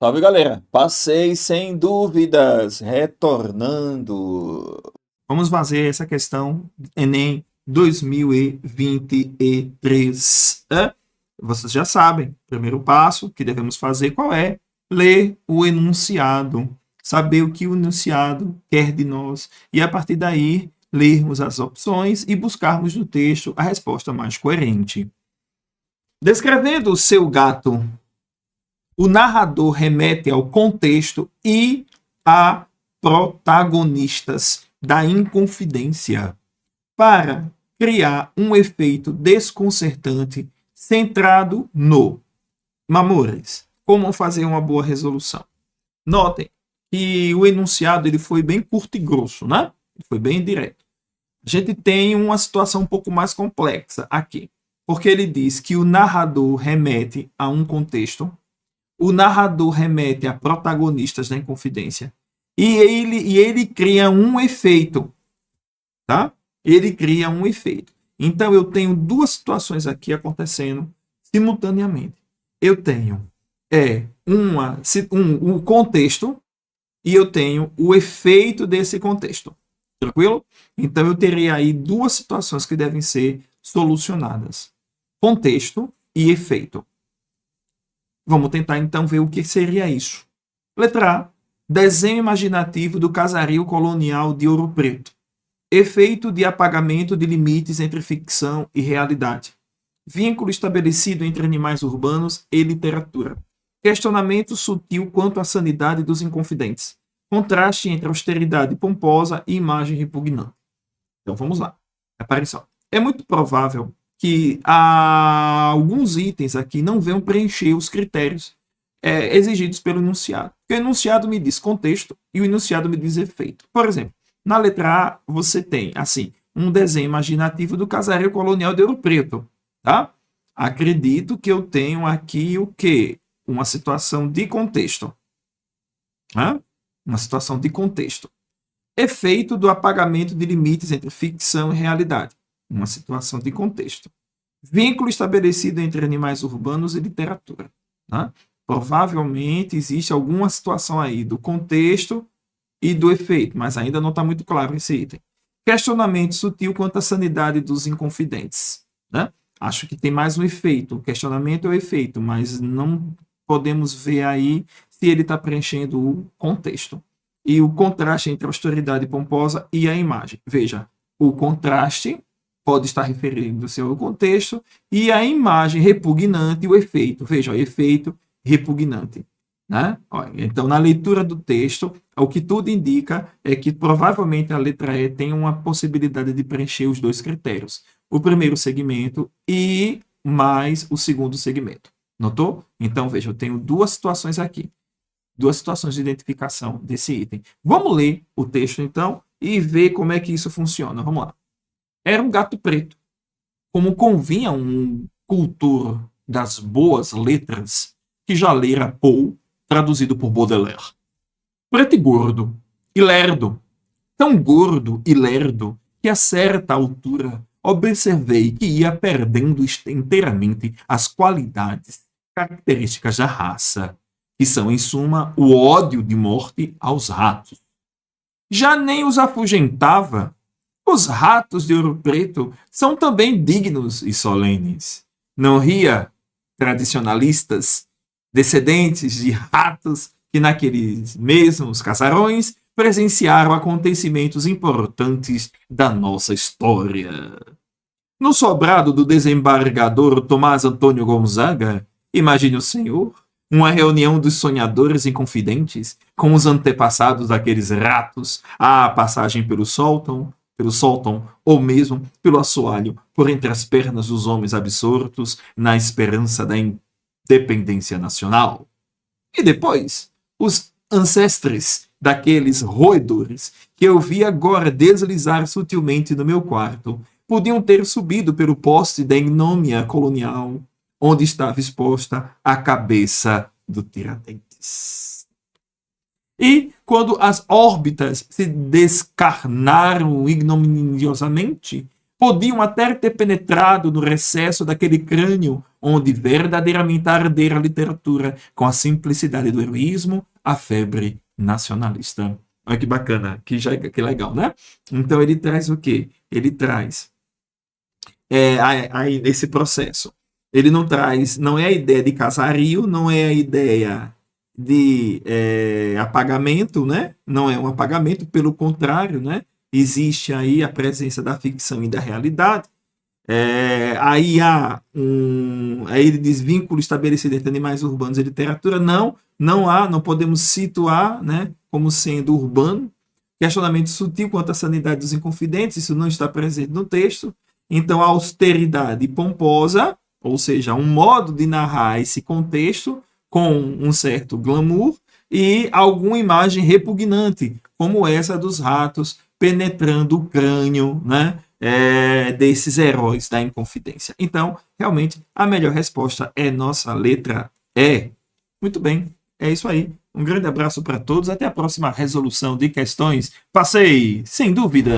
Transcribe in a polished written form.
Salve, galera! Passei sem dúvidas, retornando. Vamos fazer essa questão Enem 2023. Vocês já sabem, primeiro passo que devemos fazer qual é? Ler o enunciado, saber o que o enunciado quer de nós e, a partir daí, lermos as opções e buscarmos no texto a resposta mais coerente. Descrevendo o seu gato, o narrador remete ao contexto e a protagonistas da Inconfidência para criar um efeito desconcertante centrado no Mamores. Como fazer uma boa resolução? Notem que o enunciado ele foi bem curto e grosso, né? Ele foi bem direto. A gente tem uma situação um pouco mais complexa aqui, porque ele diz que o narrador remete a um contexto, o narrador remete a protagonistas da Inconfidência e ele cria um efeito, tá? Ele cria um efeito. Então eu tenho duas situações aqui acontecendo simultaneamente. Eu tenho um contexto e eu tenho o efeito desse contexto. Tranquilo? Então eu terei aí duas situações que devem ser solucionadas: contexto e efeito. Vamos tentar então ver o que seria isso. Letra A. Desenho imaginativo do casario colonial de Ouro Preto. Efeito de apagamento de limites entre ficção e realidade. Vínculo estabelecido entre animais urbanos e literatura. Questionamento sutil quanto à sanidade dos inconfidentes. Contraste entre austeridade pomposa e imagem repugnante. Então vamos lá. Aparição. É muito provável que alguns itens aqui não venham preencher os critérios exigidos pelo enunciado. Porque o enunciado me diz contexto e o enunciado me diz efeito. Por exemplo, na letra A você tem assim um desenho imaginativo do casario colonial de Ouro Preto, tá? Acredito que eu tenho aqui o quê? Uma situação de contexto. Uma situação de contexto. Efeito do apagamento de limites entre ficção e realidade. Uma situação de contexto. Vínculo estabelecido entre animais urbanos e literatura. Né? Provavelmente existe alguma situação aí do contexto e do efeito, mas ainda não está muito claro esse item. Questionamento sutil quanto à sanidade dos inconfidentes. Né? Acho que tem mais um efeito. O questionamento é o efeito, mas não podemos ver aí se ele está preenchendo o contexto. E o contraste entre a austeridade pomposa e a imagem. Veja, o contraste pode estar referindo-se ao contexto e a imagem repugnante, o efeito. Veja, o efeito repugnante. Né? Então, na leitura do texto, o que tudo indica é que provavelmente a letra E tem uma possibilidade de preencher os dois critérios. O primeiro segmento e mais o segundo segmento. Notou? Então, veja, eu tenho duas situações aqui. Duas situações de identificação desse item. Vamos ler o texto, então, e ver como é que isso funciona. Vamos lá. Era um gato preto. Como convinha um cultor das boas letras, que já lera Poe, traduzido por Baudelaire. Preto e gordo, e lerdo. Tão gordo e lerdo, que a certa altura observei que ia perdendo inteiramente as qualidades características da raça, que são, em suma, o ódio de morte aos ratos. Já nem os afugentava. Os ratos de Ouro Preto são também dignos e solenes. Não ria, tradicionalistas, descendentes de ratos que naqueles mesmos casarões presenciaram acontecimentos importantes da nossa história. No sobrado do desembargador Tomás Antônio Gonzaga, imagine o senhor, uma reunião dos sonhadores inconfidentes, com os antepassados daqueles ratos, à passagem pelo sótão, ou mesmo pelo assoalho, por entre as pernas dos homens absortos na esperança da independência nacional. E depois, os ancestres daqueles roedores que eu vi agora deslizar sutilmente no meu quarto, podiam ter subido pelo poste da ignomínia colonial, onde estava exposta a cabeça do Tiradentes. E quando as órbitas se descarnaram ignominiosamente, podiam até ter penetrado no recesso daquele crânio onde verdadeiramente ardera a literatura com a simplicidade do heroísmo, a febre nacionalista. Olha que bacana, que legal, né? Então ele traz o quê? Ele traz aí nesse processo. Ele não traz, não é a ideia de casario, não é a ideia de apagamento, né? Não é um apagamento, pelo contrário, né? Existe aí a presença da ficção e da realidade. Aí há aí ele diz vínculo estabelecido entre animais urbanos e literatura. Não há, não podemos situar, né, como sendo urbano. Questionamento sutil quanto à sanidade dos inconfidentes, isso não está presente no texto. Então, a austeridade pomposa, ou seja, um modo de narrar esse contexto com um certo glamour e alguma imagem repugnante, como essa dos ratos penetrando o crânio, né, desses heróis da Inconfidência. Então, realmente, a melhor resposta é nossa letra E. Muito bem, é isso aí. Um grande abraço para todos. Até a próxima resolução de questões. Passei, sem dúvida.